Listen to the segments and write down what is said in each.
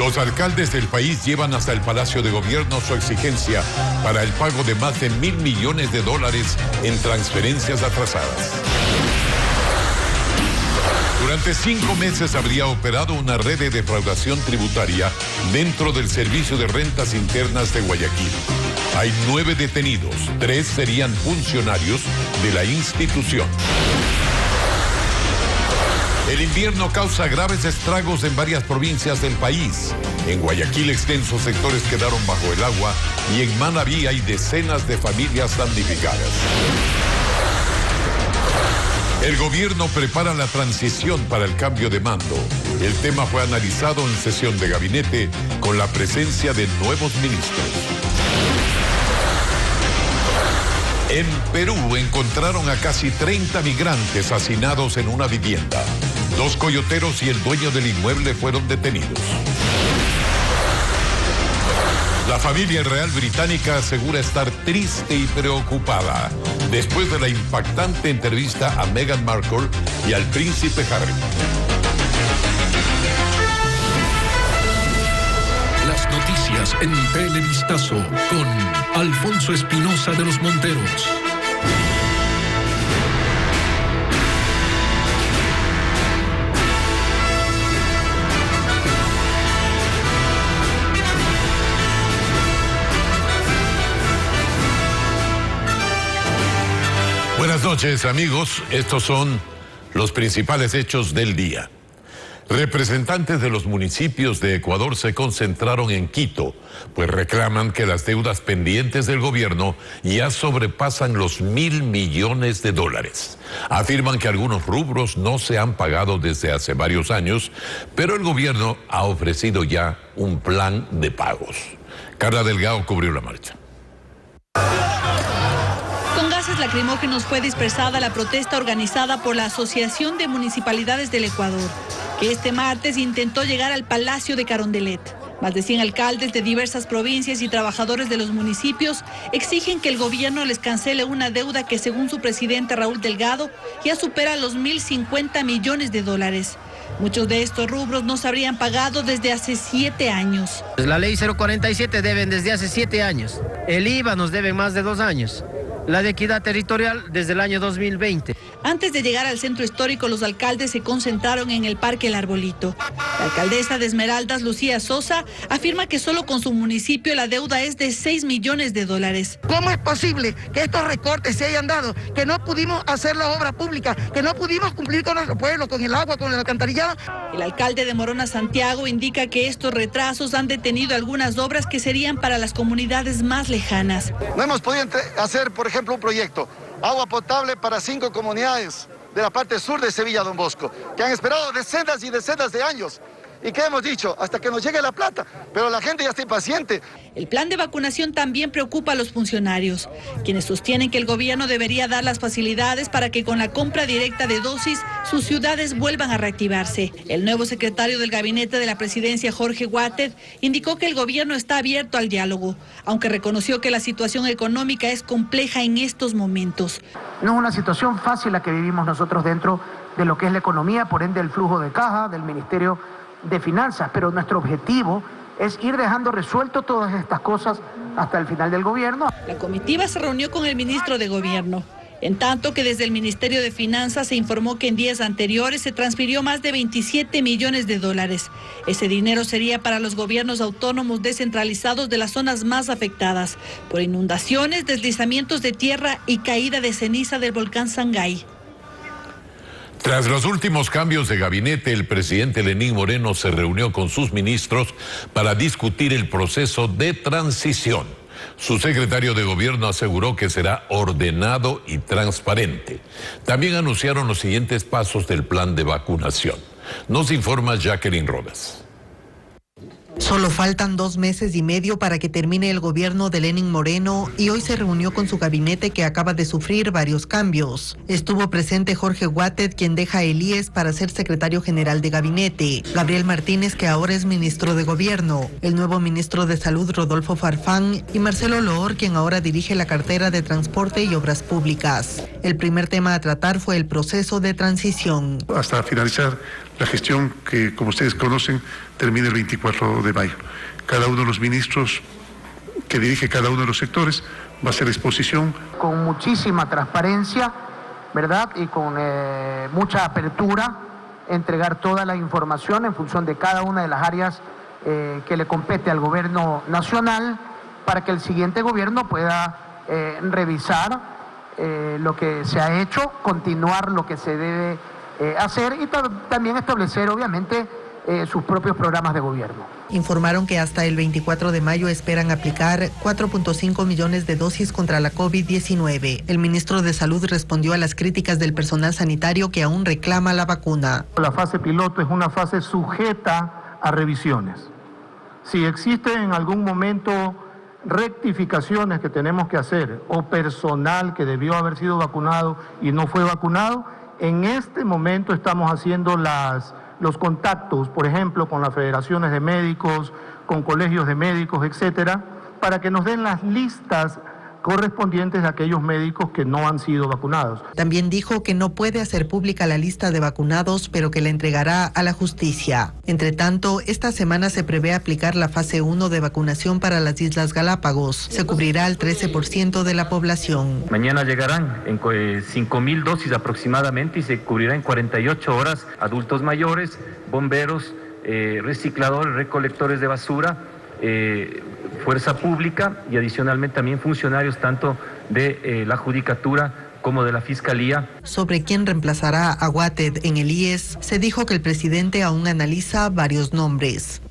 Los alcaldes del país llevan hasta el Palacio de Gobierno su exigencia para el pago de más de $1.000 millones en transferencias atrasadas. Durante 5 meses habría operado una red de defraudación tributaria dentro del Servicio de Rentas Internas de Guayaquil. Hay 9 detenidos, 3 serían funcionarios de la institución. El invierno causa graves estragos en varias provincias del país. En Guayaquil extensos sectores quedaron bajo el agua y en Manabí hay decenas de familias damnificadas. El gobierno prepara la transición para el cambio de mando. El tema fue analizado en sesión de gabinete con la presencia de nuevos ministros. En Perú encontraron a casi 30 migrantes hacinados en una vivienda. 2 coyoteros y el dueño del inmueble fueron detenidos. La familia real británica asegura estar triste y preocupada después de la impactante entrevista a Meghan Markle y al príncipe Harry. Las noticias en Televistazo con Alfonso Espinosa de los Monteros. Buenas noches, amigos. Estos son los principales hechos del día. Representantes de los municipios de Ecuador se concentraron en Quito, pues reclaman que las deudas pendientes del gobierno ya sobrepasan los $1.000 millones. Afirman que algunos rubros no se han pagado desde hace varios años, pero el gobierno ha ofrecido ya un plan de pagos. Carla Delgado cubrió la marcha. Con gases lacrimógenos fue dispersada la protesta organizada por la Asociación de Municipalidades del Ecuador, que este martes intentó llegar al Palacio de Carondelet. Más de 100 alcaldes de diversas provincias y trabajadores de los municipios exigen que el gobierno les cancele una deuda que, según su presidente Raúl Delgado, ya supera los $1.050 millones. Muchos de estos rubros no se habrían pagado desde hace 7 años. La ley 047 deben desde hace 7 años. El IVA nos debe más de 2 años. La de equidad territorial desde el año 2020. Antes de llegar al centro histórico, los alcaldes se concentraron en el Parque El Arbolito. La alcaldesa de Esmeraldas, Lucía Sosa, afirma que solo con su municipio la deuda es de $6 millones. ¿Cómo es posible que estos recortes se hayan dado? Que no pudimos hacer la obra pública, que no pudimos cumplir con nuestro pueblo, con el agua, con el alcantarillado. El alcalde de Morona, Santiago, indica que estos retrasos han detenido algunas obras que serían para las comunidades más lejanas. No hemos podido hacer, por ejemplo, un proyecto, agua potable para 5 comunidades de la parte sur de Sevilla, Don Bosco, que han esperado decenas y decenas de años. ¿Y qué hemos dicho? Hasta que nos llegue la plata, pero la gente ya está impaciente. El plan de vacunación también preocupa a los funcionarios, quienes sostienen que el gobierno debería dar las facilidades para que con la compra directa de dosis sus ciudades vuelvan a reactivarse. El nuevo secretario del gabinete de la presidencia, Jorge Guatted, indicó que el gobierno está abierto al diálogo, aunque reconoció que la situación económica es compleja en estos momentos. No es una situación fácil la que vivimos nosotros dentro de lo que es la economía, por ende el flujo de caja del Ministerio de Finanzas, pero nuestro objetivo es ir dejando resuelto todas estas cosas hasta el final del gobierno. La comitiva se reunió con el ministro de Gobierno, en tanto que desde el Ministerio de Finanzas se informó que en días anteriores se transfirió más de $27 millones. Ese dinero sería para los gobiernos autónomos descentralizados de las zonas más afectadas por inundaciones, deslizamientos de tierra y caída de ceniza del volcán Sangay. Tras los últimos cambios de gabinete, el presidente Lenín Moreno se reunió con sus ministros para discutir el proceso de transición. Su secretario de gobierno aseguró que será ordenado y transparente. También anunciaron los siguientes pasos del plan de vacunación. Nos informa Jacqueline Rodas. Solo faltan 2 meses y medio para que termine el gobierno de Lenín Moreno y hoy se reunió con su gabinete que acaba de sufrir varios cambios. Estuvo presente Jorge Guatted, quien deja el IES para ser secretario general de gabinete, Gabriel Martínez, que ahora es ministro de gobierno, el nuevo ministro de Salud Rodolfo Farfán y Marcelo Loor, quien ahora dirige la cartera de Transporte y Obras Públicas. El primer tema a tratar fue el proceso de transición. Hasta finalizar La gestión que, como ustedes conocen, termina el 24 de mayo. Cada uno de los ministros que dirige cada uno de los sectores va a hacer exposición. Con muchísima transparencia, ¿verdad? Y con mucha apertura, entregar toda la información en función de cada una de las áreas que le compete al gobierno nacional, para que el siguiente gobierno pueda revisar lo que se ha hecho, continuar lo que se debe hacer y también establecer, obviamente, sus propios programas de gobierno. Informaron que hasta el 24 de mayo esperan aplicar 4.5 millones de dosis contra la COVID-19. El ministro de Salud respondió a las críticas del personal sanitario que aún reclama la vacuna. La fase piloto es una fase sujeta a revisiones. Si existen en algún momento rectificaciones que tenemos que hacer o personal que debió haber sido vacunado y no fue vacunado, en este momento estamos haciendo los contactos, por ejemplo, con las federaciones de médicos, con colegios de médicos, etcétera, para que nos den las listas correspondientes a aquellos médicos que no han sido vacunados. También dijo que no puede hacer pública la lista de vacunados, pero que la entregará a la justicia. Entre tanto, esta semana se prevé aplicar la fase 1 de vacunación para las Islas Galápagos. Se cubrirá al 13% de la población. Mañana llegarán en 5.000 dosis aproximadamente y se cubrirá en 48 horas adultos mayores, bomberos, recicladores, recolectores de basura, fuerza pública y adicionalmente también funcionarios tanto de la Judicatura como de la Fiscalía. Sobre quién reemplazará a Watted en el IES, se dijo que el presidente aún analiza varios nombres.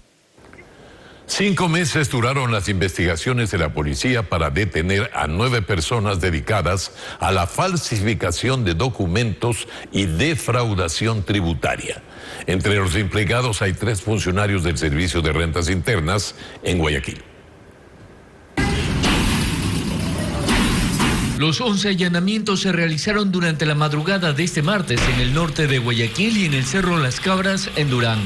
5 meses duraron las investigaciones de la policía para detener a 9 personas dedicadas a la falsificación de documentos y defraudación tributaria. Entre los implicados hay 3 funcionarios del Servicio de Rentas Internas en Guayaquil. Los 11 allanamientos se realizaron durante la madrugada de este martes en el norte de Guayaquil y en el Cerro Las Cabras, en Durán.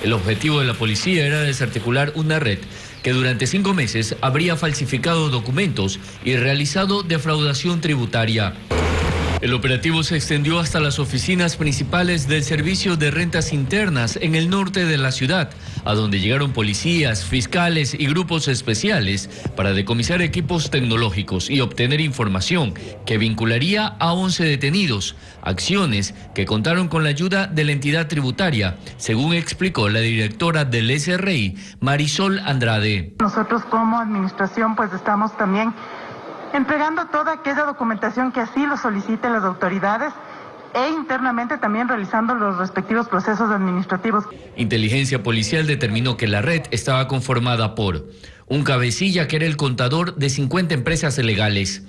El objetivo de la policía era desarticular una red que durante 5 meses habría falsificado documentos y realizado defraudación tributaria. El operativo se extendió hasta las oficinas principales del Servicio de Rentas Internas en el norte de la ciudad, a donde llegaron policías, fiscales y grupos especiales para decomisar equipos tecnológicos y obtener información que vincularía a 11 detenidos, acciones que contaron con la ayuda de la entidad tributaria, según explicó la directora del SRI, Marisol Andrade. Nosotros como administración pues estamos también entregando toda aquella documentación que así lo soliciten las autoridades e internamente también realizando los respectivos procesos administrativos. Inteligencia policial determinó que la red estaba conformada por un cabecilla que era el contador de 50 empresas legales,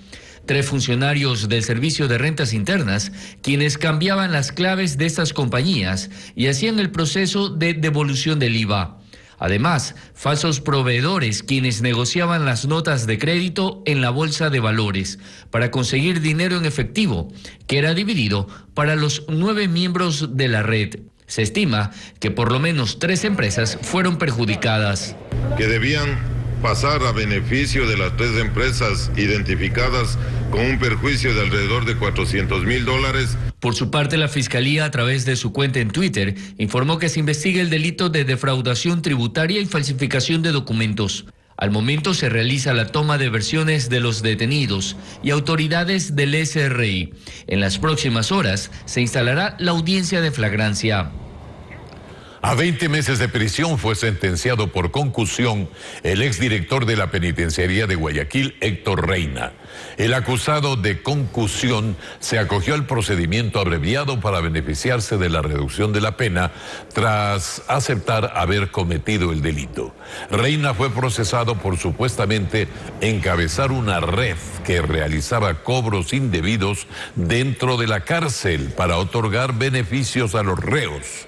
3 funcionarios del Servicio de Rentas Internas, quienes cambiaban las claves de estas compañías y hacían el proceso de devolución del IVA. Además, falsos proveedores quienes negociaban las notas de crédito en la bolsa de valores para conseguir dinero en efectivo, que era dividido para los 9 miembros de la red. Se estima que por lo menos 3 empresas fueron perjudicadas. Que debían pasar a beneficio de las 3 empresas identificadas con un perjuicio de alrededor de $400,000. Por su parte, la Fiscalía, a través de su cuenta en Twitter, informó que se investiga el delito de defraudación tributaria y falsificación de documentos. Al momento se realiza la toma de versiones de los detenidos y autoridades del SRI. En las próximas horas se instalará la audiencia de flagrancia. A 20 meses de prisión fue sentenciado por concusión el exdirector de la penitenciaría de Guayaquil, Héctor Reina. El acusado de concusión se acogió al procedimiento abreviado para beneficiarse de la reducción de la pena tras aceptar haber cometido el delito. Reina fue procesado por supuestamente encabezar una red que realizaba cobros indebidos dentro de la cárcel para otorgar beneficios a los reos.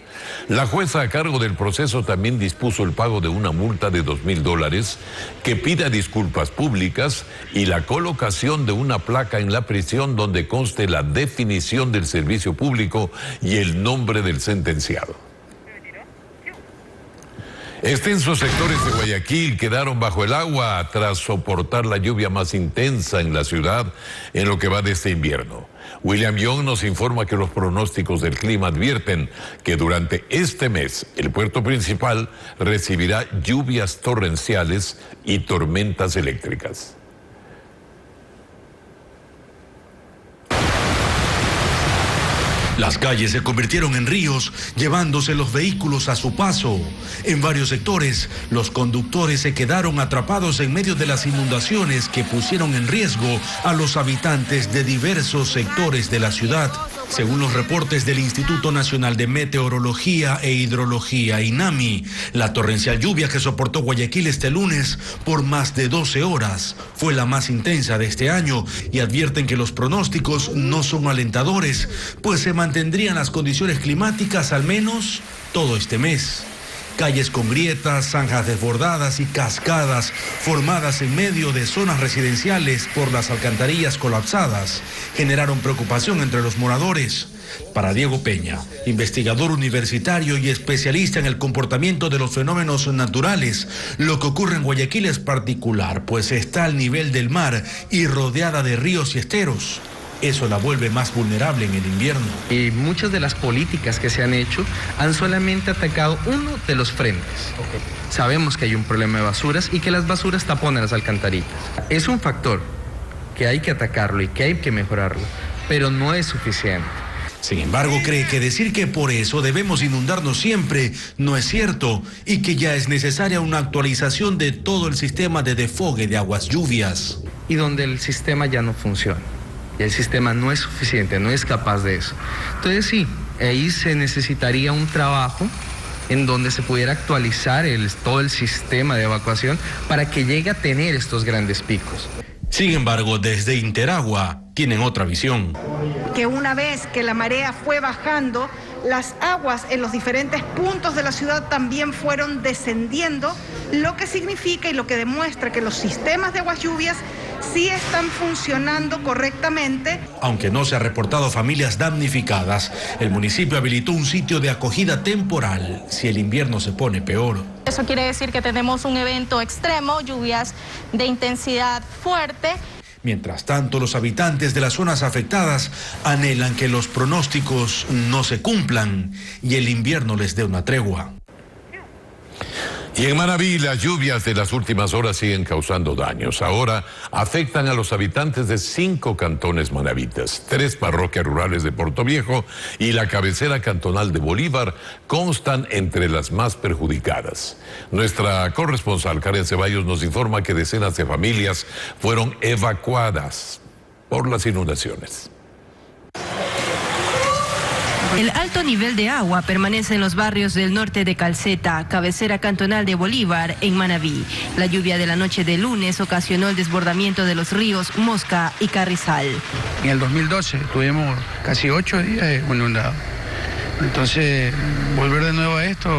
La jueza a cargo del proceso también dispuso el pago de una multa de $2,000 que pida disculpas públicas y la colocación de una placa en la prisión donde conste la definición del servicio público y el nombre del sentenciado. Extensos sectores de Guayaquil quedaron bajo el agua tras soportar la lluvia más intensa en la ciudad en lo que va de este invierno. William Young nos informa que los pronósticos del clima advierten que durante este mes el puerto principal recibirá lluvias torrenciales y tormentas eléctricas. Las calles se convirtieron en ríos, llevándose los vehículos a su paso. En varios sectores, los conductores se quedaron atrapados en medio de las inundaciones que pusieron en riesgo a los habitantes de diversos sectores de la ciudad. Según los reportes del Instituto Nacional de Meteorología e Hidrología, INAMI, la torrencial lluvia que soportó Guayaquil este lunes por más de 12 horas fue la más intensa de este año y advierten que los pronósticos no son alentadores, pues se mantendrían las condiciones climáticas al menos todo este mes. Calles con grietas, zanjas desbordadas y cascadas formadas en medio de zonas residenciales por las alcantarillas colapsadas generaron preocupación entre los moradores. Para Diego Peña, investigador universitario y especialista en el comportamiento de los fenómenos naturales, lo que ocurre en Guayaquil es particular, pues está al nivel del mar y rodeada de ríos y esteros. Eso la vuelve más vulnerable en el invierno. Y muchas de las políticas que se han hecho han solamente atacado uno de los frentes. Sabemos que hay un problema de basuras y que las basuras taponan las alcantarillas. Es un factor que hay que atacarlo y que hay que mejorarlo, pero no es suficiente. Sin embargo, cree que decir que por eso debemos inundarnos siempre no es cierto y que ya es necesaria una actualización de todo el sistema de desfogue de aguas lluvias. Y donde el sistema ya no funciona. Y el sistema no es suficiente, no es capaz de eso. Entonces sí, ahí se necesitaría un trabajo en donde se pudiera actualizar todo el sistema de evacuación para que llegue a tener estos grandes picos. Sin embargo, desde Interagua tienen otra visión. Que una vez que la marea fue bajando, las aguas en los diferentes puntos de la ciudad también fueron descendiendo, lo que significa y lo que demuestra que los sistemas de aguas lluvias sí están funcionando correctamente. Aunque no se ha reportado familias damnificadas, el municipio habilitó un sitio de acogida temporal si el invierno se pone peor. Eso quiere decir que tenemos un evento extremo, lluvias de intensidad fuerte. Mientras tanto, los habitantes de las zonas afectadas anhelan que los pronósticos no se cumplan y el invierno les dé una tregua. Y en Manabí, las lluvias de las últimas horas siguen causando daños. Ahora afectan a los habitantes de 5 cantones manavitas. 3 parroquias rurales de Portoviejo y la cabecera cantonal de Bolívar constan entre las más perjudicadas. Nuestra corresponsal Karen Ceballos nos informa que decenas de familias fueron evacuadas por las inundaciones. El alto nivel de agua permanece en los barrios del norte de Calceta, cabecera cantonal de Bolívar, en Manabí. La lluvia de la noche de lunes ocasionó el desbordamiento de los ríos Mosca y Carrizal. En el 2012 tuvimos casi 8 días inundados. Entonces, volver de nuevo a esto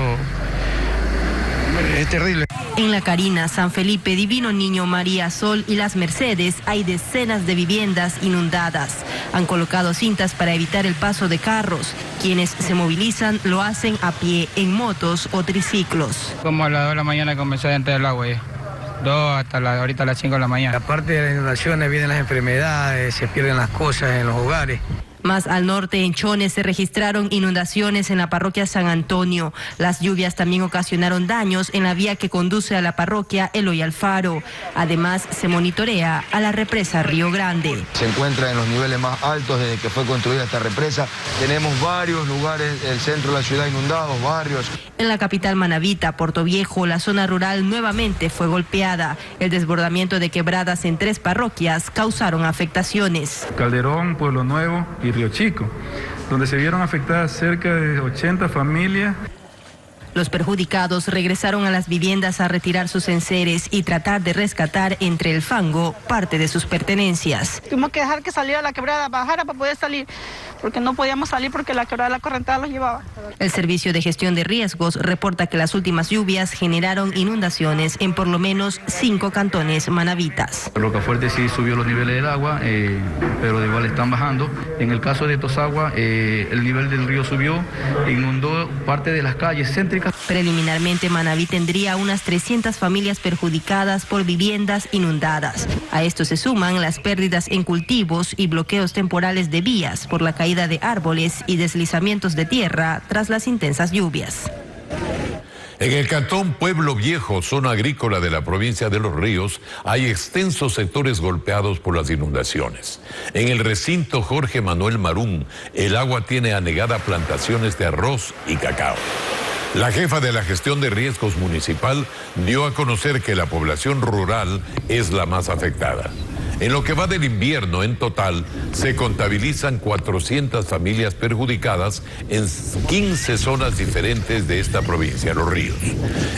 es terrible. En La Carina, San Felipe, Divino Niño, María Sol y Las Mercedes hay decenas de viviendas inundadas. Han colocado cintas para evitar el paso de carros. Quienes se movilizan lo hacen a pie, en motos o triciclos. Como a las 2 de la mañana comenzó a entrar el agua, 2 hasta ahorita a las 5 de la mañana. Aparte de las inundaciones vienen las enfermedades, se pierden las cosas en los hogares. Más al norte, en Chones, se registraron inundaciones en la parroquia San Antonio. Las lluvias también ocasionaron daños en la vía que conduce a la parroquia Eloy Alfaro. Además, se monitorea a la represa Río Grande. Se encuentra en los niveles más altos desde que fue construida esta represa. Tenemos varios lugares del centro de la ciudad inundados, barrios. En la capital manabita, Portoviejo, la zona rural nuevamente fue golpeada. El desbordamiento de quebradas en 3 parroquias causaron afectaciones. Calderón, Pueblo Nuevo y Río Chico, donde se vieron afectadas cerca de 80 familias. Los perjudicados regresaron a las viviendas a retirar sus enseres y tratar de rescatar entre el fango parte de sus pertenencias. Tuvimos que dejar que saliera la quebrada, bajara para poder salir, porque no podíamos salir porque la quebrada de la correntada los llevaba. El Servicio de Gestión de Riesgos reporta que las últimas lluvias generaron inundaciones en por lo menos 5 cantones manavitas. Rocafuerte sí subió los niveles del agua, pero de igual están bajando. En el caso de Tosagua, el nivel del río subió, inundó parte de las calles céntricas. Preliminarmente, Manabí tendría unas 300 familias perjudicadas por viviendas inundadas. A esto se suman las pérdidas en cultivos y bloqueos temporales de vías por la caída de árboles y deslizamientos de tierra tras las intensas lluvias. En el cantón Pueblo Viejo, zona agrícola de la provincia de Los Ríos, hay extensos sectores golpeados por las inundaciones. En el recinto Jorge Manuel Marún, el agua tiene anegada plantaciones de arroz y cacao. La jefa de la gestión de riesgos municipal dio a conocer que la población rural es la más afectada. En lo que va del invierno, en total, se contabilizan 400 familias perjudicadas en 15 zonas diferentes de esta provincia, Los Ríos.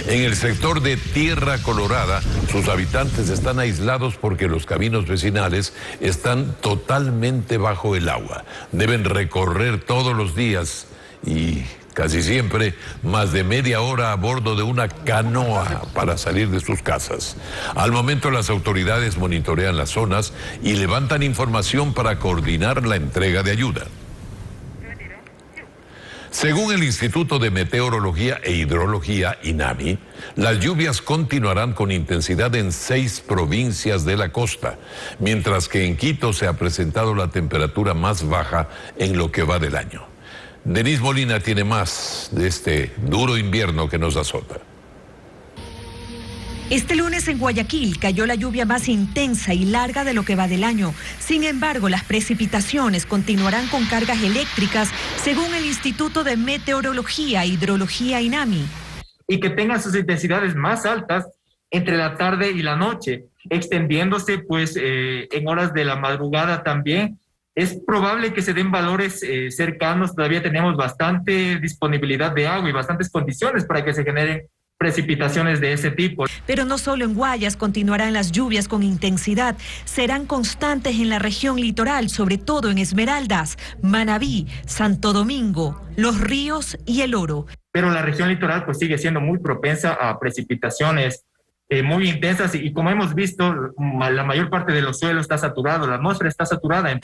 En el sector de Tierra Colorada, sus habitantes están aislados porque los caminos vecinales están totalmente bajo el agua. Deben recorrer todos los días y casi siempre más de media hora a bordo de una canoa para salir de sus casas. Al momento, las autoridades monitorean las zonas y levantan información para coordinar la entrega de ayuda. Según el Instituto de Meteorología e Hidrología, INAMI, las lluvias continuarán con intensidad en 6 provincias de la costa, mientras que en Quito se ha presentado la temperatura más baja en lo que va del año. Denise Molina tiene más de este duro invierno que nos azota. Este lunes en Guayaquil cayó la lluvia más intensa y larga de lo que va del año. Sin embargo, las precipitaciones continuarán con cargas eléctricas, según el Instituto de Meteorología e Hidrología INAMI. Y que tengan sus intensidades más altas entre la tarde y la noche, extendiéndose pues en horas de la madrugada también. Es probable que se den valores cercanos, todavía tenemos bastante disponibilidad de agua y bastantes condiciones para que se generen precipitaciones de ese tipo. Pero no solo en Guayas continuarán las lluvias con intensidad, serán constantes en la región litoral, sobre todo en Esmeraldas, Manabí, Santo Domingo, Los Ríos y El Oro. Pero la región litoral pues sigue siendo muy propensa a precipitaciones muy intensas y como hemos visto, la mayor parte de los suelos está saturado, la atmósfera está saturada.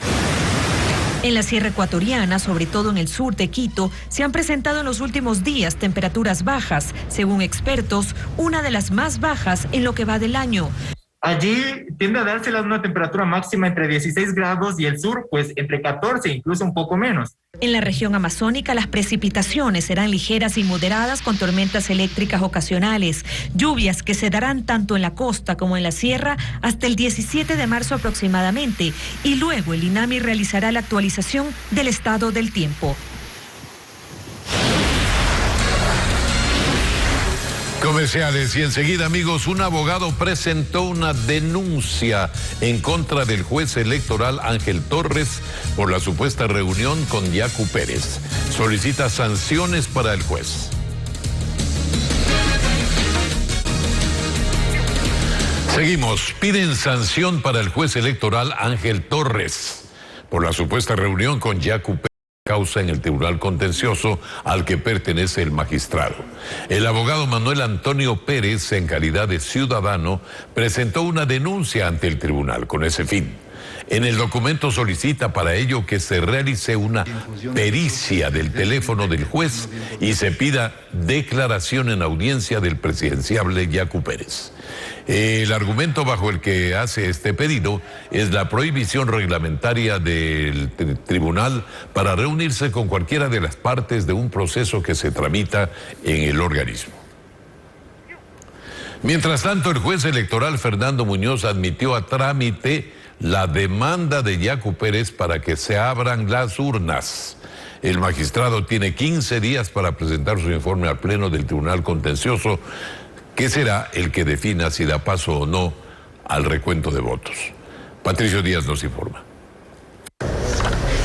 En la Sierra Ecuatoriana, sobre todo en el sur de Quito, se han presentado en los últimos días temperaturas bajas, según expertos, una de las más bajas en lo que va del año. Allí tiende a dársela una temperatura máxima entre 16 grados y el sur, pues entre 14, incluso un poco menos. En la región amazónica, las precipitaciones serán ligeras y moderadas con tormentas eléctricas ocasionales, lluvias que se darán tanto en la costa como en la sierra hasta el 17 de marzo aproximadamente, y luego el INAMI realizará la actualización del estado del tiempo. Comerciales y enseguida, amigos, un abogado presentó una denuncia en contra del juez electoral Ángel Torres por la supuesta reunión con Yacu Pérez. Solicita sanciones para el juez. Seguimos. Piden sanción para el juez electoral Ángel Torres por la supuesta reunión con Yacu Pérez, causa en el Tribunal Contencioso al que pertenece el magistrado. El abogado Manuel Antonio Pérez, en calidad de ciudadano, presentó una denuncia ante el tribunal con ese fin. En el documento solicita para ello que se realice una pericia del teléfono del juez y se pida declaración en audiencia del presidenciable Yacu Pérez. El argumento bajo el que hace este pedido es la prohibición reglamentaria del tribunal para reunirse con cualquiera de las partes de un proceso que se tramita en el organismo. Mientras tanto, el juez electoral Fernando Muñoz admitió a trámite la demanda de Yacu Pérez para que se abran las urnas. El magistrado tiene 15 días para presentar su informe al Pleno del Tribunal Contencioso, que será el que defina si da paso o no al recuento de votos. Patricio Díaz nos informa.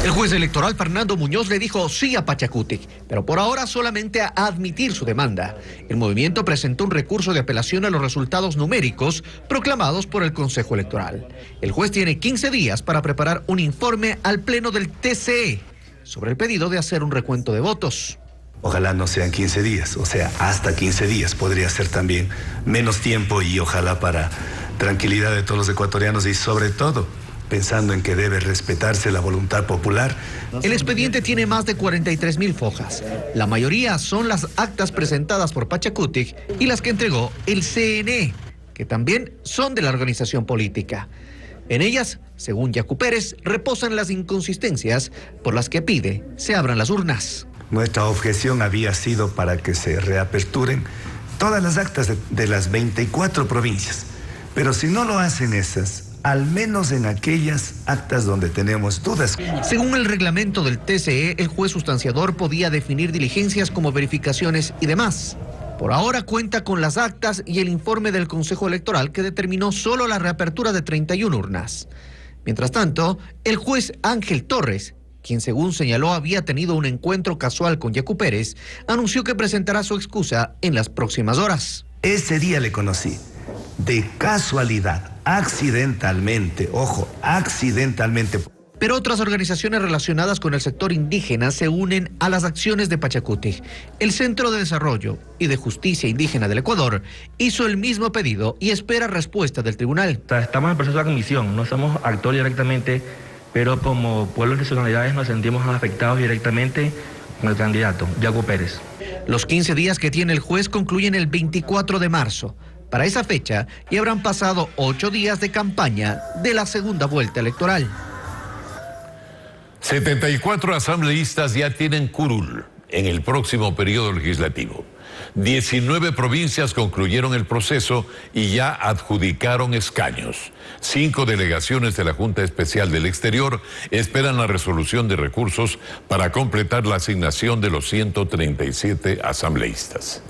El juez electoral Fernando Muñoz le dijo sí a Pachacutic, pero por ahora solamente a admitir su demanda. El movimiento presentó un recurso de apelación a los resultados numéricos proclamados por el Consejo Electoral. El juez tiene 15 días para preparar un informe al Pleno del TCE sobre el pedido de hacer un recuento de votos. Ojalá no sean 15 días, o sea, hasta 15 días podría ser también menos tiempo y ojalá para tranquilidad de todos los ecuatorianos y sobre todo pensando en que debe respetarse la voluntad popular. El expediente tiene más de 43.000 fojas. La mayoría son las actas presentadas por Pachacutic y las que entregó el CNE, que también son de la organización política. En ellas, según Yacu Pérez, reposan las inconsistencias por las que pide se abran las urnas. Nuestra objeción había sido para que se reaperturen todas las actas de las 24 provincias. Pero si no lo hacen esas, al menos en aquellas actas donde tenemos dudas. Según el reglamento del TCE, el juez sustanciador podía definir diligencias como verificaciones y demás. Por ahora cuenta con las actas y el informe del Consejo Electoral que determinó solo la reapertura de 31 urnas. Mientras tanto, el juez Ángel Torres, quien según señaló había tenido un encuentro casual con Yacu Pérez, anunció que presentará su excusa en las próximas horas. Ese día le conocí, de casualidad, accidentalmente, ojo, accidentalmente. Pero otras organizaciones relacionadas con el sector indígena se unen a las acciones de Pachacutic. El Centro de Desarrollo y de Justicia Indígena del Ecuador hizo el mismo pedido y espera respuesta del tribunal. Estamos en el proceso de admisión, no somos actores directamente, pero como pueblos de nacionalidades nos sentimos afectados directamente con el candidato, Yacu Pérez. Los 15 días que tiene el juez concluyen el 24 de marzo. Para esa fecha ya habrán pasado 8 días de campaña de la segunda vuelta electoral. 74 asambleístas ya tienen curul en el próximo periodo legislativo. 19 provincias concluyeron el proceso y ya adjudicaron escaños. 5 delegaciones de la Junta Especial del Exterior esperan la resolución de recursos para completar la asignación de los 137 asambleístas.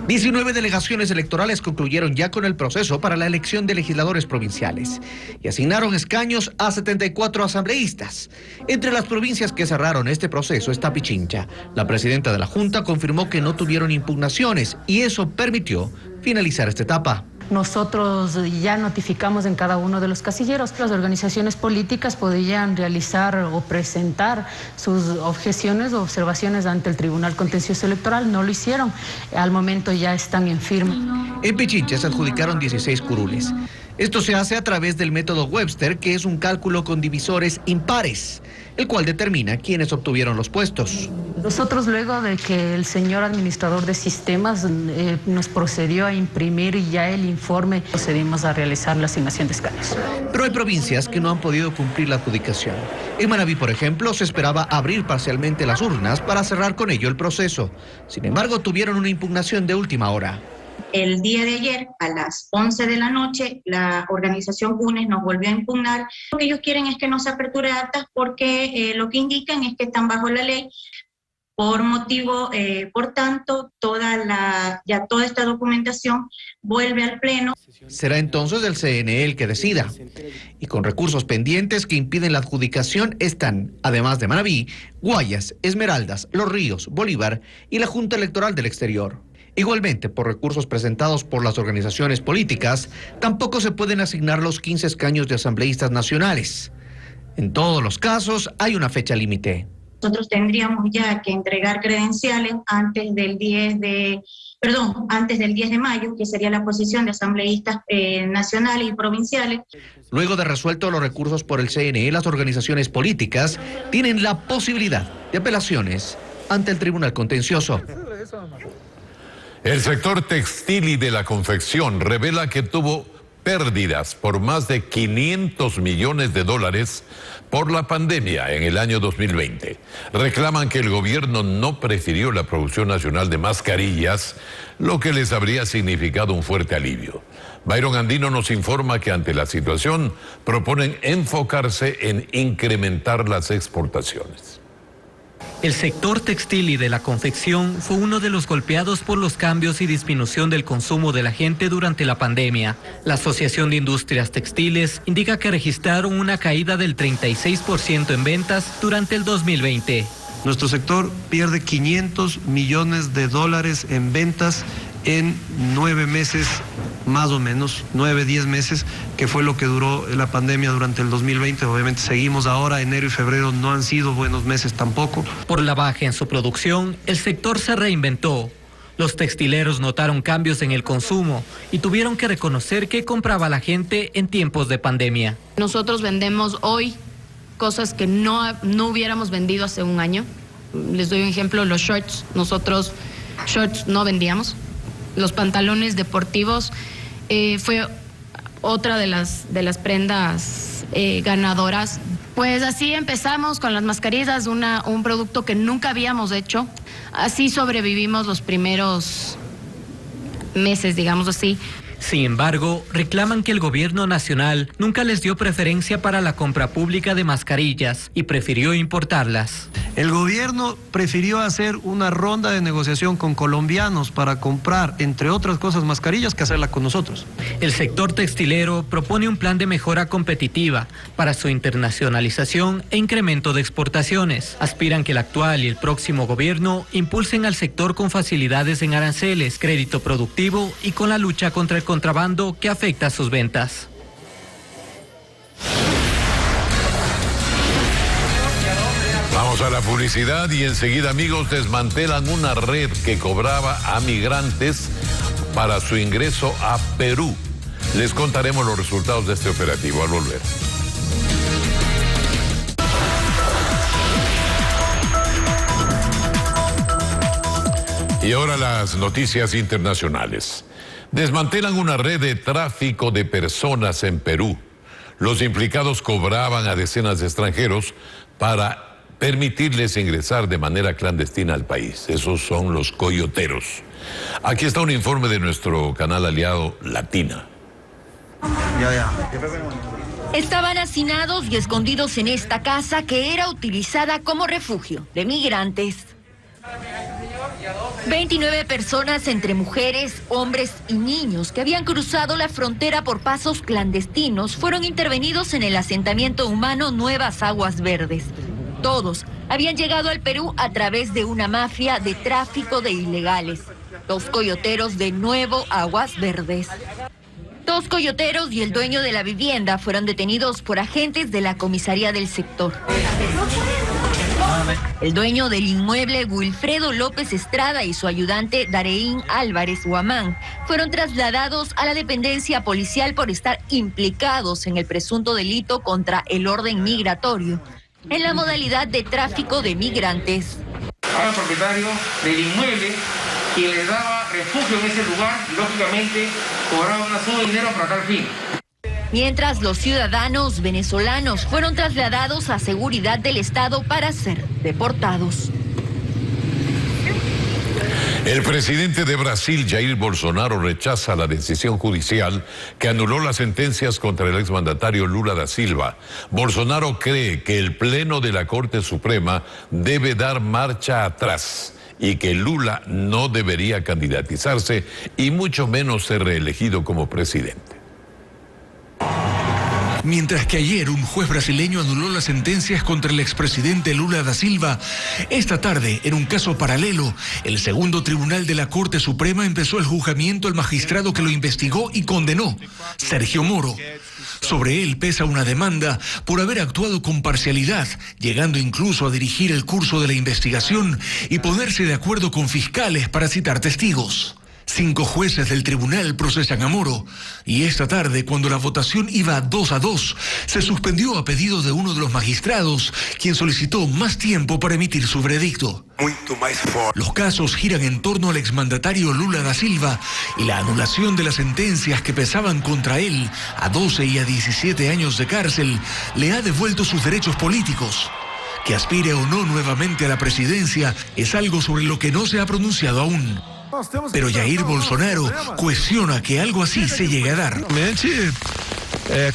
19 delegaciones electorales concluyeron ya con el proceso para la elección de legisladores provinciales y asignaron escaños a 74 asambleístas. Entre las provincias que cerraron este proceso está Pichincha. La presidenta de la Junta confirmó que no tuvieron impugnaciones y eso permitió finalizar esta etapa. Nosotros ya notificamos en cada uno de los casilleros. Las organizaciones políticas podían realizar o presentar sus objeciones o observaciones ante el Tribunal Contencioso Electoral. No lo hicieron. Al momento ya están en firme. En Pichincha se adjudicaron 16 curules. Esto se hace a través del método Webster, que es un cálculo con divisores impares, el cual determina quiénes obtuvieron los puestos. Nosotros, luego de que el señor administrador de sistemas nos procedió a imprimir ya el informe, procedimos a realizar la asignación de escaños. Pero hay provincias que no han podido cumplir la adjudicación. En Manabí, por ejemplo, se esperaba abrir parcialmente las urnas para cerrar con ello el proceso. Sin embargo, tuvieron una impugnación de última hora. El día de ayer, a las 11 de la noche, la organización UNES nos volvió a impugnar. Lo que ellos quieren es que no se aperture actas porque lo que indican es que están bajo la ley. Por tanto, toda esta documentación vuelve al Pleno. Será entonces el CNE el que decida. Y con recursos pendientes que impiden la adjudicación están, además de Manabí, Guayas, Esmeraldas, Los Ríos, Bolívar y la Junta Electoral del Exterior. Igualmente, por recursos presentados por las organizaciones políticas, tampoco se pueden asignar los 15 escaños de asambleístas nacionales. En todos los casos, hay una fecha límite. Nosotros tendríamos ya que entregar credenciales antes del 10 de mayo, que sería la posición de asambleístas nacionales y provinciales. Luego de resuelto los recursos por el CNE, las organizaciones políticas tienen la posibilidad de apelaciones ante el Tribunal Contencioso. El sector textil y de la confección revela que tuvo pérdidas por más de $500 millones por la pandemia en el año 2020. Reclaman que el gobierno no prefirió la producción nacional de mascarillas, lo que les habría significado un fuerte alivio. Byron Andino nos informa que ante la situación proponen enfocarse en incrementar las exportaciones. El sector textil y de la confección fue uno de los golpeados por los cambios y disminución del consumo de la gente durante la pandemia. La Asociación de Industrias Textiles indica que registraron una caída del 36% en ventas durante el 2020. Nuestro sector pierde $500 millones en ventas en 9 meses, más o menos, 9, 10 meses, que fue lo que duró la pandemia durante el 2020. Obviamente seguimos ahora, enero y febrero no han sido buenos meses tampoco. Por la baja en su producción, el sector se reinventó. Los textileros notaron cambios en el consumo y tuvieron que reconocer que compraba la gente en tiempos de pandemia. Nosotros vendemos hoy cosas que no hubiéramos vendido hace un año. Les doy un ejemplo, los shorts. Nosotros shorts no vendíamos. Los pantalones deportivos fue otra de las prendas ganadoras. Pues así empezamos con las mascarillas, un producto que nunca habíamos hecho. Así sobrevivimos los primeros meses, digamos así. Sin embargo, reclaman que el gobierno nacional nunca les dio preferencia para la compra pública de mascarillas y prefirió importarlas. El gobierno prefirió hacer una ronda de negociación con colombianos para comprar, entre otras cosas, mascarillas, que hacerla con nosotros. El sector textilero propone un plan de mejora competitiva para su internacionalización e incremento de exportaciones. Aspiran que el actual y el próximo gobierno impulsen al sector con facilidades en aranceles, crédito productivo y con la lucha contra el contrabando que afecta sus ventas. Vamos a la publicidad y enseguida, amigos, desmantelan una red que cobraba a migrantes para su ingreso a Perú. Les contaremos los resultados de este operativo al volver. Y ahora las noticias internacionales. Desmantelan una red de tráfico de personas en Perú. Los implicados cobraban a decenas de extranjeros para permitirles ingresar de manera clandestina al país. Esos son los coyoteros. Aquí está un informe de nuestro canal aliado Latina. Estaban hacinados y escondidos en esta casa que era utilizada como refugio de migrantes. 29 personas entre mujeres, hombres y niños que habían cruzado la frontera por pasos clandestinos fueron intervenidos en el asentamiento humano Nuevas Aguas Verdes. Todos habían llegado al Perú a través de una mafia de tráfico de ilegales, los coyoteros de Nuevo Aguas Verdes. 2 coyoteros y el dueño de la vivienda fueron detenidos por agentes de la comisaría del sector. El dueño del inmueble, Wilfredo López Estrada, y su ayudante, Dareín Álvarez Guamán, fueron trasladados a la dependencia policial por estar implicados en el presunto delito contra el orden migratorio, en la modalidad de tráfico de migrantes. Al propietario del inmueble, quien les daba refugio en ese lugar, lógicamente cobraban a su dinero para tal fin. Mientras los ciudadanos venezolanos fueron trasladados a seguridad del Estado para ser deportados. El presidente de Brasil, Jair Bolsonaro, rechaza la decisión judicial que anuló las sentencias contra el exmandatario Lula da Silva. Bolsonaro cree que el Pleno de la Corte Suprema debe dar marcha atrás y que Lula no debería candidatizarse y mucho menos ser reelegido como presidente. Mientras que ayer un juez brasileño anuló las sentencias contra el expresidente Lula da Silva, esta tarde, en un caso paralelo, el segundo tribunal de la Corte Suprema empezó el juzgamiento al magistrado que lo investigó y condenó, Sergio Moro. Sobre él pesa una demanda por haber actuado con parcialidad, llegando incluso a dirigir el curso de la investigación y ponerse de acuerdo con fiscales para citar testigos. 5 jueces del tribunal procesan a Moro y esta tarde, cuando la votación iba 2-2, se suspendió a pedido de uno de los magistrados, quien solicitó más tiempo para emitir su veredicto. Los casos giran en torno al exmandatario Lula da Silva y la anulación de las sentencias que pesaban contra él a 12 y a 17 años de cárcel le ha devuelto sus derechos políticos. Que aspire o no nuevamente a la presidencia es algo sobre lo que no se ha pronunciado aún. Pero Jair Bolsonaro cuestiona que algo así se llegue a dar.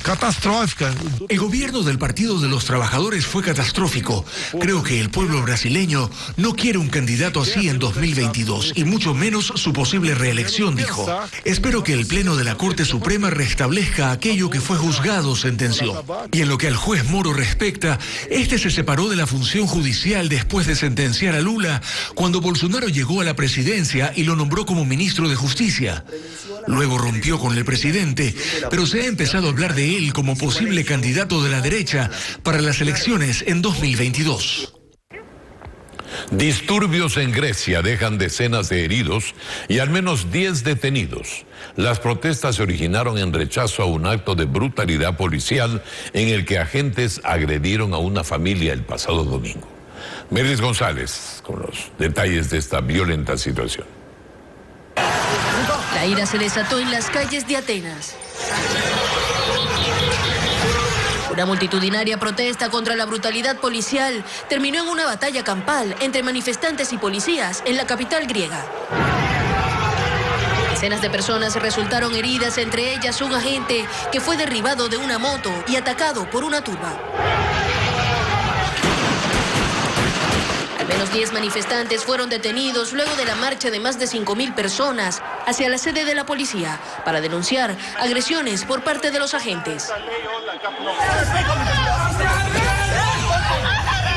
catastrófica. El gobierno del Partido de los Trabajadores fue catastrófico. Creo que el pueblo brasileño no quiere un candidato así en 2022 y mucho menos su posible reelección, dijo. Espero que el Pleno de la Corte Suprema restablezca aquello que fue juzgado, sentenció. Y en lo que al juez Moro respecta, este se separó de la función judicial después de sentenciar a Lula cuando Bolsonaro llegó a la presidencia y lo nombró como ministro de Justicia. Luego rompió con el presidente, pero se ha empezado a hablar de él como posible candidato de la derecha para las elecciones en 2022. Disturbios en Grecia dejan decenas de heridos y al menos 10 detenidos. Las protestas se originaron en rechazo a un acto de brutalidad policial en el que agentes agredieron a una familia el pasado domingo. Melis González con los detalles de esta violenta situación. La ira se desató en las calles de Atenas. Una multitudinaria protesta contra la brutalidad policial terminó en una batalla campal entre manifestantes y policías en la capital griega. Decenas de personas resultaron heridas, entre ellas un agente que fue derribado de una moto y atacado por una turba. Al menos 10 manifestantes fueron detenidos luego de la marcha de más de 5.000 personas hacia la sede de la policía para denunciar agresiones por parte de los agentes.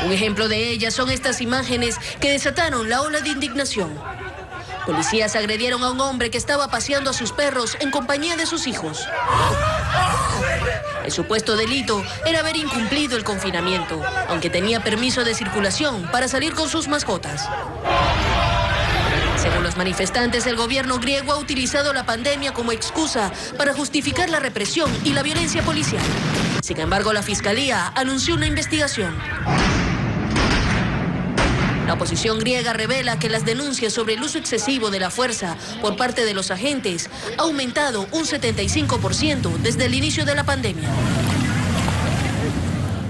Un ejemplo de ellas son estas imágenes que desataron la ola de indignación. Policías agredieron a un hombre que estaba paseando a sus perros en compañía de sus hijos. El supuesto delito era haber incumplido el confinamiento, aunque tenía permiso de circulación para salir con sus mascotas. Según los manifestantes, el gobierno griego ha utilizado la pandemia como excusa para justificar la represión y la violencia policial. Sin embargo, la Fiscalía anunció una investigación. La oposición griega revela que las denuncias sobre el uso excesivo de la fuerza por parte de los agentes ha aumentado un 75% desde el inicio de la pandemia.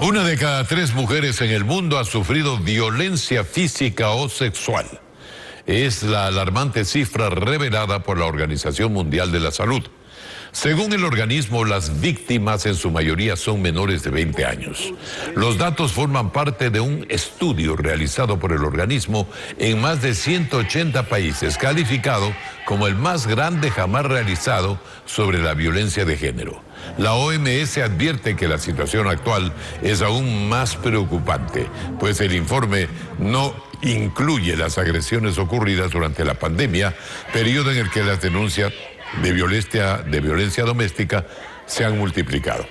1 de cada 3 mujeres en el mundo ha sufrido violencia física o sexual. Es la alarmante cifra revelada por la Organización Mundial de la Salud. Según el organismo, las víctimas en su mayoría son menores de 20 años. Los datos forman parte de un estudio realizado por el organismo en más de 180 países, calificado como el más grande jamás realizado sobre la violencia de género. La OMS advierte que la situación actual es aún más preocupante, pues el informe no incluye las agresiones ocurridas durante la pandemia, periodo en el que las denuncias de violencia doméstica se han multiplicado.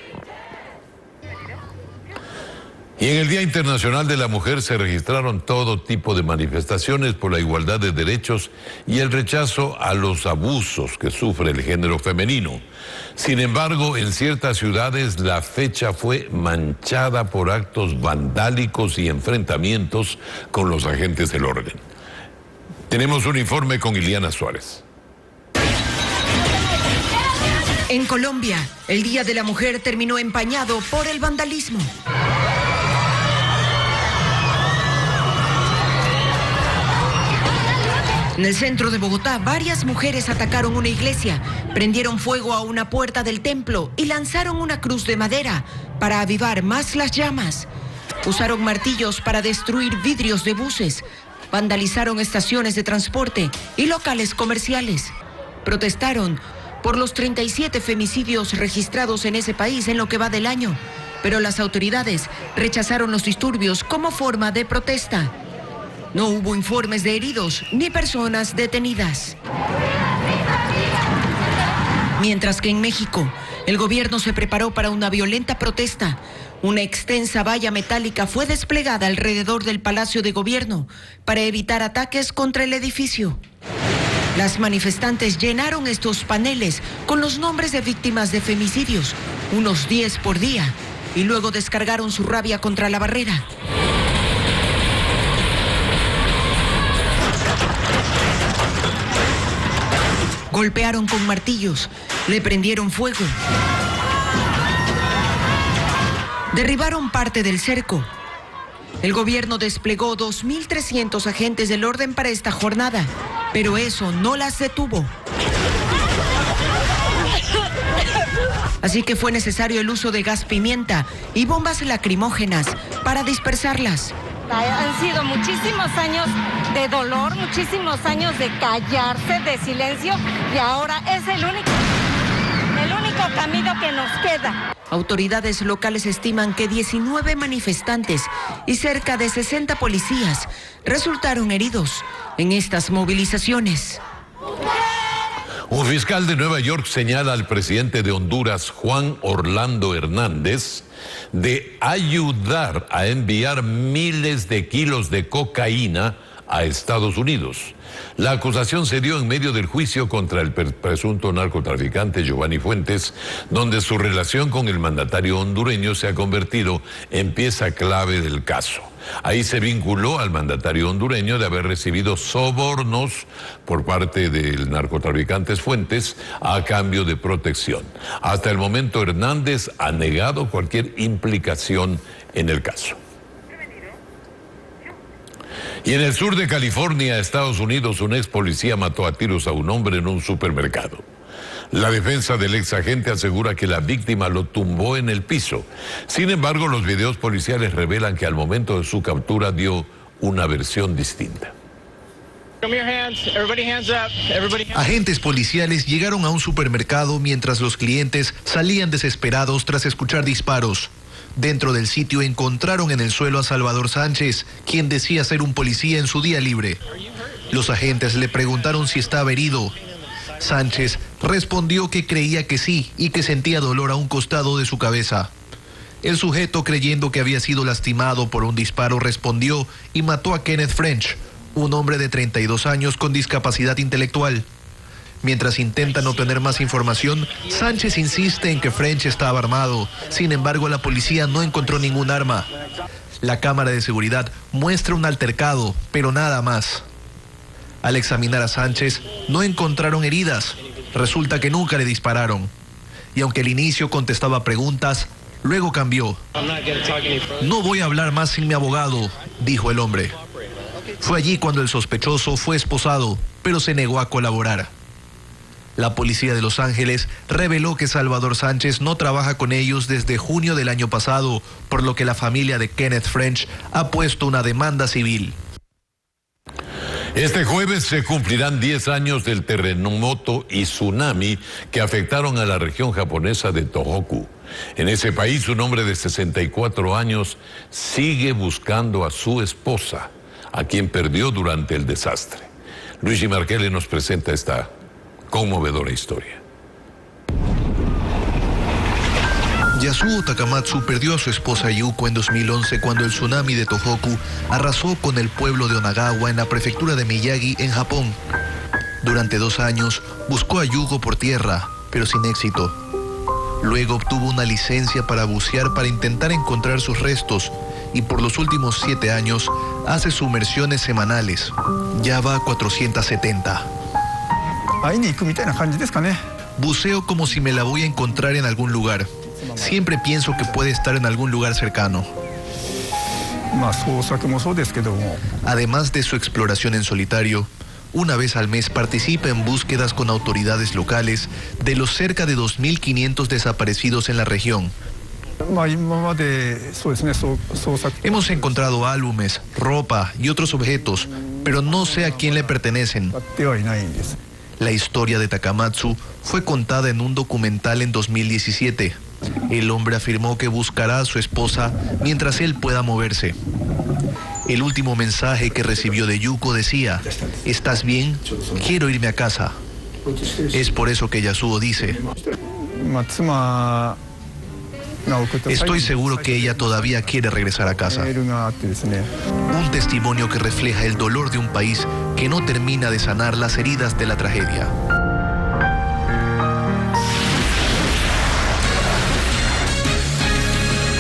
Y en el Día Internacional de la Mujer se registraron todo tipo de manifestaciones por la igualdad de derechos y el rechazo a los abusos que sufre el género femenino. Sin embargo, en ciertas ciudades la fecha fue manchada por actos vandálicos y enfrentamientos con los agentes del orden. Tenemos un informe con Iliana Suárez. En Colombia, el Día de la Mujer terminó empañado por el vandalismo. En el centro de Bogotá, varias mujeres atacaron una iglesia, prendieron fuego a una puerta del templo y lanzaron una cruz de madera para avivar más las llamas. Usaron martillos para destruir vidrios de buses, vandalizaron estaciones de transporte y locales comerciales. Protestaron por los 37 femicidios registrados en ese país en lo que va del año, pero las autoridades rechazaron los disturbios como forma de protesta. No hubo informes de heridos ni personas detenidas. Mientras que en México, el gobierno se preparó para una violenta protesta. Una extensa valla metálica fue desplegada alrededor del Palacio de Gobierno para evitar ataques contra el edificio. Las manifestantes llenaron estos paneles con los nombres de víctimas de femicidios, unos 10 por día, y luego descargaron su rabia contra la barrera. Golpearon con martillos, le prendieron fuego. Derribaron parte del cerco. El gobierno desplegó 2.300 agentes del orden para esta jornada, pero eso no las detuvo. Así que fue necesario el uso de gas pimienta y bombas lacrimógenas para dispersarlas. Han sido muchísimos años de dolor, muchísimos años de callarse, de silencio, y ahora es el único camino que nos queda. Autoridades locales estiman que 19 manifestantes y cerca de 60 policías resultaron heridos en estas movilizaciones. Un fiscal de Nueva York señala al presidente de Honduras, Juan Orlando Hernández, de ayudar a enviar miles de kilos de cocaína a Estados Unidos. La acusación se dio en medio del juicio contra el presunto narcotraficante Giovanni Fuentes, donde su relación con el mandatario hondureño se ha convertido en pieza clave del caso. Ahí se vinculó al mandatario hondureño de haber recibido sobornos por parte del narcotraficante Fuentes a cambio de protección. Hasta el momento, Hernández ha negado cualquier implicación en el caso. Y en el sur de California, Estados Unidos, un ex policía mató a tiros a un hombre en un supermercado. La defensa del ex agente asegura que la víctima lo tumbó en el piso. Sin embargo, los videos policiales revelan que al momento de su captura dio una versión distinta. Agentes policiales llegaron a un supermercado mientras los clientes salían desesperados tras escuchar disparos. Dentro del sitio encontraron en el suelo a Salvador Sánchez, quien decía ser un policía en su día libre. Los agentes le preguntaron si estaba herido. Sánchez respondió que creía que sí y que sentía dolor a un costado de su cabeza. El sujeto, creyendo que había sido lastimado por un disparo, respondió y mató a Kenneth French, un hombre de 32 años con discapacidad intelectual. Mientras intentan obtener más información, Sánchez insiste en que French estaba armado. Sin embargo, la policía no encontró ningún arma. La cámara de seguridad muestra un altercado, pero nada más. Al examinar a Sánchez, no encontraron heridas. Resulta que nunca le dispararon. Y aunque al inicio contestaba preguntas, luego cambió. No voy a hablar más sin mi abogado, dijo el hombre. Fue allí cuando el sospechoso fue esposado, pero se negó a colaborar. La policía de Los Ángeles reveló que Salvador Sánchez no trabaja con ellos desde junio del año pasado, por lo que la familia de Kenneth French ha puesto una demanda civil. Este jueves se cumplirán 10 años del terremoto y tsunami que afectaron a la región japonesa de Tohoku. En ese país, un hombre de 64 años sigue buscando a su esposa, a quien perdió durante el desastre. Luigi Marchele nos presenta esta conmovedora historia. Yasuo Takamatsu perdió a su esposa Yuko en 2011 cuando el tsunami de Tohoku arrasó con el pueblo de Onagawa en la prefectura de Miyagi, en Japón. Durante 2 años buscó a Yuko por tierra, pero sin éxito. Luego obtuvo una licencia para bucear para intentar encontrar sus restos y por los últimos 7 años hace sumersiones semanales. Ya va a 470. Buceo como si me la voy a encontrar en algún lugar. Siempre pienso que puede estar en algún lugar cercano. Además de su exploración en solitario, una vez al mes participa en búsquedas con autoridades locales de los cerca de 2.500 desaparecidos en la región. Hemos encontrado álbumes, ropa y otros objetos, pero no sé a quién le pertenecen. La historia de Takamatsu fue contada en un documental en 2017. El hombre afirmó que buscará a su esposa mientras él pueda moverse. El último mensaje que recibió de Yuko decía: ¿estás bien? Quiero irme a casa. Es por eso que Yasuo dice: estoy seguro que ella todavía quiere regresar a casa. Un testimonio que refleja el dolor de un país que no termina de sanar las heridas de la tragedia.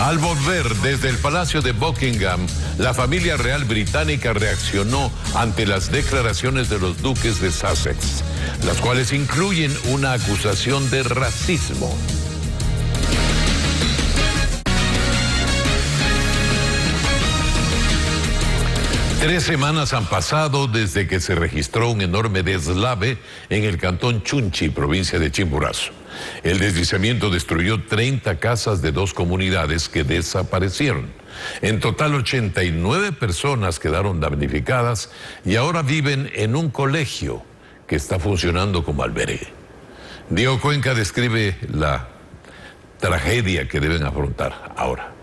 Al volver desde el Palacio de Buckingham, la familia real británica reaccionó ante las declaraciones de los duques de Sussex, las cuales incluyen una acusación de racismo. 3 semanas han pasado desde que se registró un enorme deslave en el cantón Chunchi, provincia de Chimborazo. El deslizamiento destruyó 30 casas de 2 comunidades que desaparecieron. En total, 89 personas quedaron damnificadas y ahora viven en un colegio que está funcionando como albergue. Diego Cuenca describe la tragedia que deben afrontar ahora.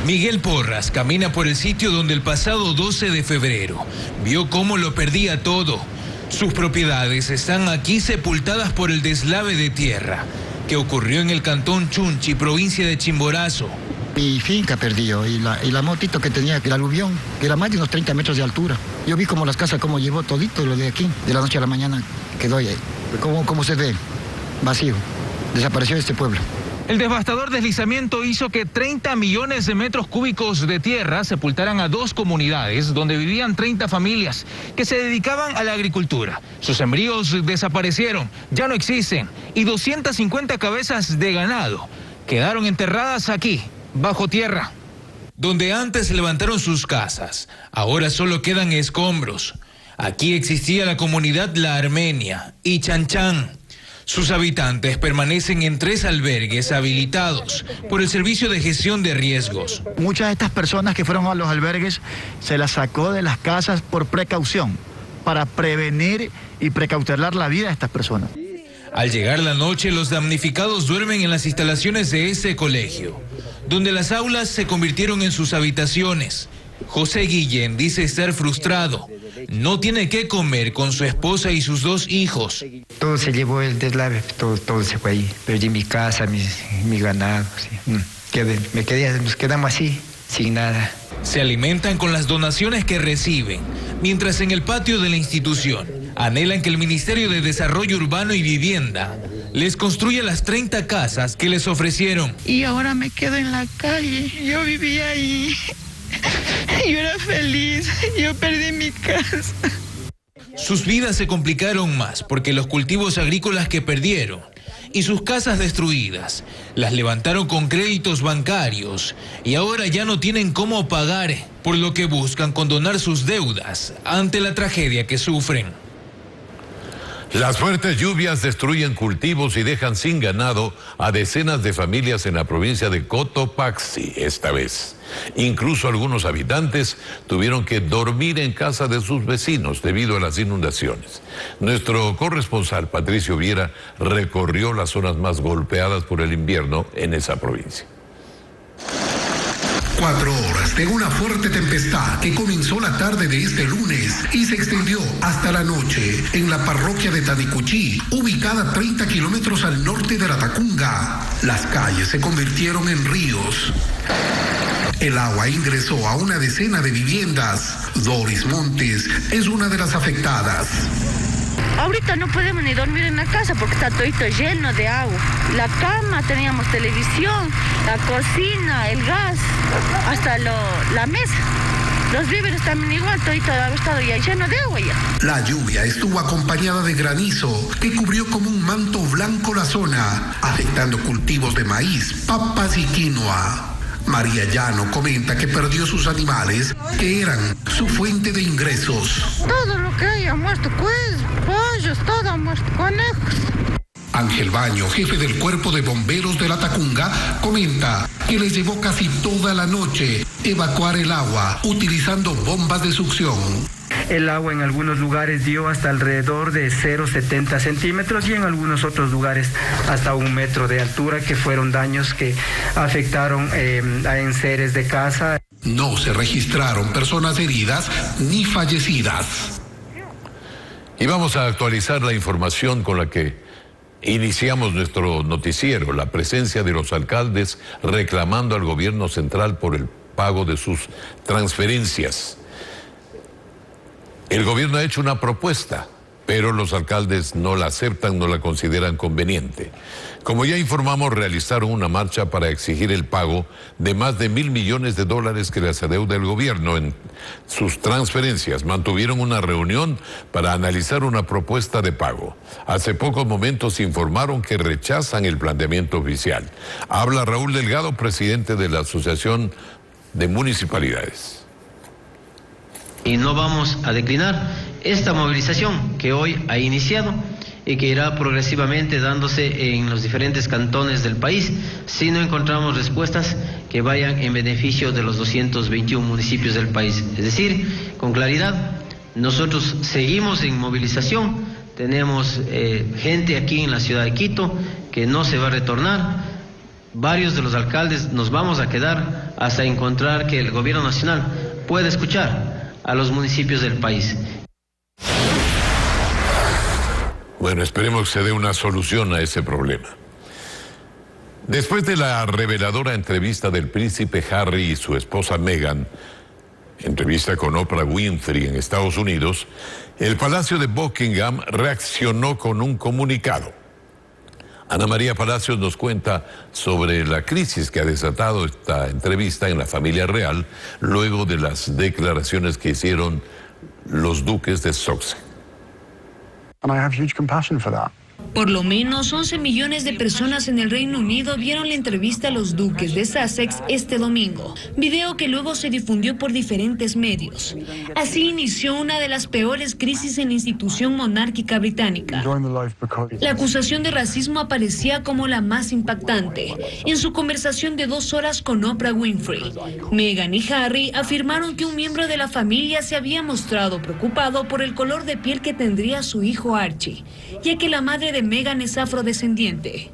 Miguel Porras camina por el sitio donde el pasado 12 de febrero vio cómo lo perdía todo. Sus propiedades están aquí sepultadas por el deslave de tierra que ocurrió en el cantón Chunchi, provincia de Chimborazo. Mi finca perdió y la motito que tenía, el aluvión, que era más de unos 30 metros de altura. Yo vi como las casas, como llevó todito lo de aquí, de la noche a la mañana quedó ahí. Como se ve, vacío, desapareció este pueblo. El devastador deslizamiento hizo que 30 millones de metros cúbicos de tierra sepultaran a 2 comunidades donde vivían 30 familias que se dedicaban a la agricultura. Sus sembríos desaparecieron, ya no existen, y 250 cabezas de ganado quedaron enterradas aquí, bajo tierra. Donde antes levantaron sus casas, ahora solo quedan escombros. Aquí existía la comunidad La Armenia y Chanchan. Sus habitantes permanecen en 3 albergues habilitados por el Servicio de Gestión de Riesgos. Muchas de estas personas que fueron a los albergues se las sacó de las casas por precaución, para prevenir y precautelar la vida de estas personas. Al llegar la noche, los damnificados duermen en las instalaciones de ese colegio, donde las aulas se convirtieron en sus habitaciones. José Guillén dice estar frustrado. No tiene qué comer con su esposa y sus 2 hijos. Todo se llevó el deslave, todo se fue ahí. Perdí mi casa, mi ganado. Sí. Nos quedamos así, sin nada. Se alimentan con las donaciones que reciben, mientras en el patio de la institución anhelan que el Ministerio de Desarrollo Urbano y Vivienda les construya las 30 casas que les ofrecieron. Y ahora me quedo en la calle. Yo vivía ahí. Yo era feliz, yo perdí mi casa. Sus vidas se complicaron más porque los cultivos agrícolas que perdieron y sus casas destruidas las levantaron con créditos bancarios y ahora ya no tienen cómo pagar, por lo que buscan condonar sus deudas ante la tragedia que sufren. Las fuertes lluvias destruyen cultivos y dejan sin ganado a decenas de familias en la provincia de Cotopaxi esta vez. Incluso algunos habitantes tuvieron que dormir en casa de sus vecinos debido a las inundaciones. Nuestro corresponsal Patricio Viera recorrió las zonas más golpeadas por el invierno en esa provincia. 4 horas de una fuerte tempestad que comenzó la tarde de este lunes y se extendió hasta la noche en la parroquia de Tanicuchí, ubicada 30 kilómetros al norte de la Tacunga. Las calles se convirtieron en ríos. El agua ingresó a una decena de viviendas. Doris Montes es una de las afectadas. Ahorita no podemos ni dormir en la casa porque está todo lleno de agua. La cama, teníamos televisión, la cocina, el gas, hasta la mesa. Los víveres también igual, todo había estado ya lleno de agua ya. La lluvia estuvo acompañada de granizo que cubrió como un manto blanco la zona, afectando cultivos de maíz, papas y quinoa. María Llano comenta que perdió sus animales, que eran su fuente de ingresos. Todo lo que haya muerto, pues, pollos, todo ha muerto, conejos. Ángel Baño, jefe del Cuerpo de Bomberos de la Tacunga, comenta que les llevó casi toda la noche evacuar el agua utilizando bombas de succión. El agua en algunos lugares dio hasta alrededor de 0,70 centímetros y en algunos otros lugares hasta 1 metro de altura, que fueron daños que afectaron a enseres de casa. No se registraron personas heridas ni fallecidas. Y vamos a actualizar la información con la que iniciamos nuestro noticiero, la presencia de los alcaldes reclamando al gobierno central por el pago de sus transferencias. El gobierno ha hecho una propuesta, pero los alcaldes no la aceptan, no la consideran conveniente. Como ya informamos, realizaron una marcha para exigir el pago de más de $1.000 millones que les adeuda el gobierno en sus transferencias. Mantuvieron una reunión para analizar una propuesta de pago. Hace pocos momentos informaron que rechazan el planteamiento oficial. Habla Raúl Delgado, presidente de la Asociación de Municipalidades. y no vamos a declinar esta movilización que hoy ha iniciado y que irá progresivamente dándose en los diferentes cantones del país si no encontramos respuestas que vayan en beneficio de los 221 municipios del país. Es decir, con claridad, nosotros seguimos en movilización, tenemos gente aquí en la ciudad de Quito que no se va a retornar, varios de los alcaldes nos vamos a quedar hasta encontrar que el gobierno nacional pueda escuchar a los municipios del país. Bueno, esperemos que se dé una solución a ese problema. Después de la reveladora entrevista del príncipe Harry y su esposa Meghan, entrevista con Oprah Winfrey en Estados Unidos, el Palacio de Buckingham reaccionó con un comunicado. Ana María Palacios nos cuenta sobre la crisis que ha desatado esta entrevista en la familia real luego de las declaraciones que hicieron los duques de Sussex. And I have huge compassion for that. Por lo menos 11 millones de personas en el Reino Unido vieron la entrevista a los duques de Sussex este domingo, video que luego se difundió por diferentes medios. Así inició una de las peores crisis en la institución monárquica británica. La acusación de racismo aparecía como la más impactante. En su conversación de 2 horas con Oprah Winfrey, Meghan y Harry afirmaron que un miembro de la familia se había mostrado preocupado por el color de piel que tendría su hijo Archie, ya que la madre de Meghan es afrodescendiente.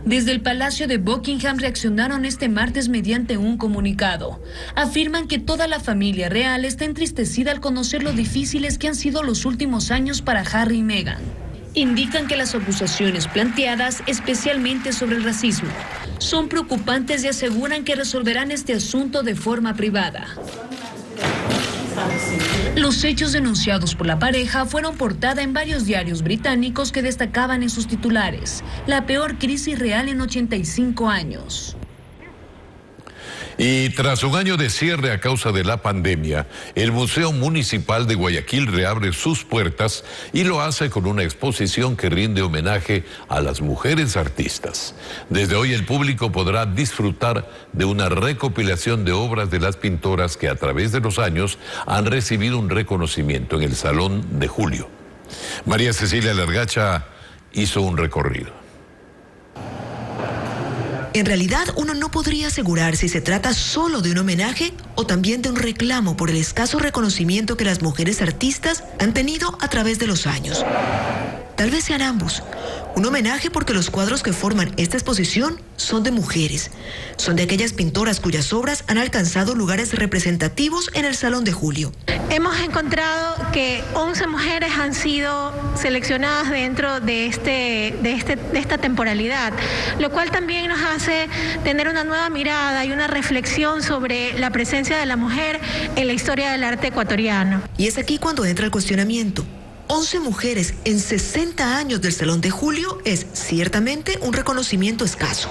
Desde el Palacio de Buckingham reaccionaron este martes mediante un comunicado. Afirman que toda la familia real está entristecida al conocer lo difíciles que han sido los últimos años para Harry y Meghan. Indican que las acusaciones planteadas, especialmente sobre el racismo, son preocupantes y aseguran que resolverán este asunto de forma privada. Los hechos denunciados por la pareja fueron portada en varios diarios británicos que destacaban en sus titulares: la peor crisis real en 85 años. Y tras un año de cierre a causa de la pandemia, el Museo Municipal de Guayaquil reabre sus puertas y lo hace con una exposición que rinde homenaje a las mujeres artistas. Desde hoy el público podrá disfrutar de una recopilación de obras de las pintoras que a través de los años han recibido un reconocimiento en el Salón de Julio. María Cecilia Largacha hizo un recorrido. En realidad, uno no podría asegurar si se trata solo de un homenaje o también de un reclamo por el escaso reconocimiento que las mujeres artistas han tenido a través de los años. Tal vez sean ambos. Un homenaje porque los cuadros que forman esta exposición son de mujeres. Son de aquellas pintoras cuyas obras han alcanzado lugares representativos en el Salón de Julio. Hemos encontrado que 11 mujeres han sido seleccionadas dentro de esta temporalidad, lo cual también nos hace tener una nueva mirada y una reflexión sobre la presencia de la mujer en la historia del arte ecuatoriano. Y es aquí cuando entra el cuestionamiento. 11 mujeres en 60 años del Salón de Julio es ciertamente un reconocimiento escaso.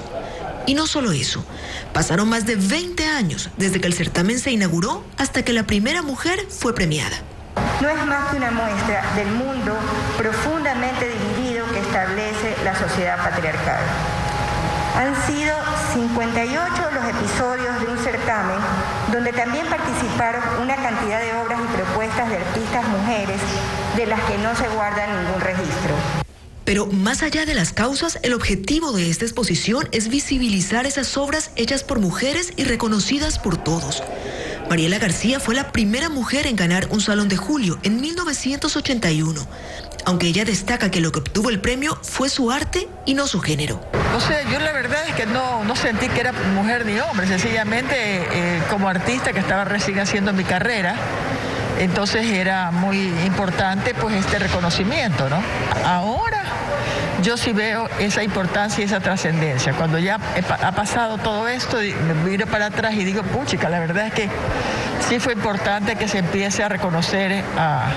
Y no solo eso, pasaron más de 20 años desde que el certamen se inauguró hasta que la primera mujer fue premiada. No es más que una muestra del mundo profundamente dividido que establece la sociedad patriarcal. Han sido 58 los episodios de un certamen donde también participaron una cantidad de obras y propuestas de artistas mujeres de las que no se guarda ningún registro. Pero más allá de las causas, el objetivo de esta exposición es visibilizar esas obras hechas por mujeres y reconocidas por todos. Mariela García fue la primera mujer en ganar un Salón de Julio en 1981, aunque ella destaca que lo que obtuvo el premio fue su arte y no su género. O sea, yo la verdad es que no sentí que era mujer ni hombre, sencillamente como artista que estaba recién haciendo mi carrera, entonces era muy importante pues este reconocimiento, ¿no? Ahora yo sí veo esa importancia y esa trascendencia. Cuando ya ha pasado todo esto, me miro para atrás y digo, puchica, la verdad es que sí fue importante que se empiece a reconocer a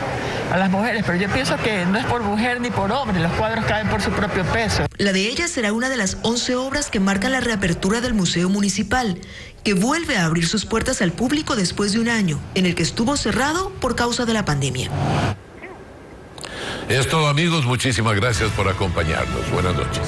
las mujeres, pero yo pienso que no es por mujer ni por hombre, los cuadros caen por su propio peso. La de ella será una de las 11 obras que marcan la reapertura del Museo Municipal, que vuelve a abrir sus puertas al público después de un año, en el que estuvo cerrado por causa de la pandemia. Es todo, amigos, muchísimas gracias por acompañarnos. Buenas noches.